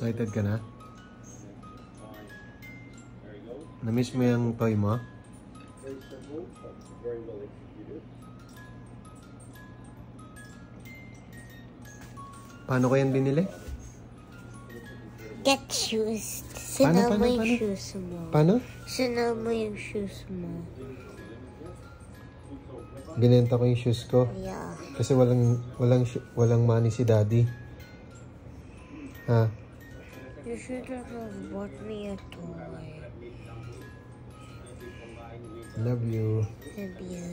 Excited ka na? Na-miss mo yung toy mo? Paano ko yan binili? Get shoes. Sunod mo yung shoes mo. Paano? Sunod mo yung shoes mo. Binenta ko yung shoes ko. Yeah. Kasi walang money si daddy. Ha? You should have bought me a toy. Love you. Love you.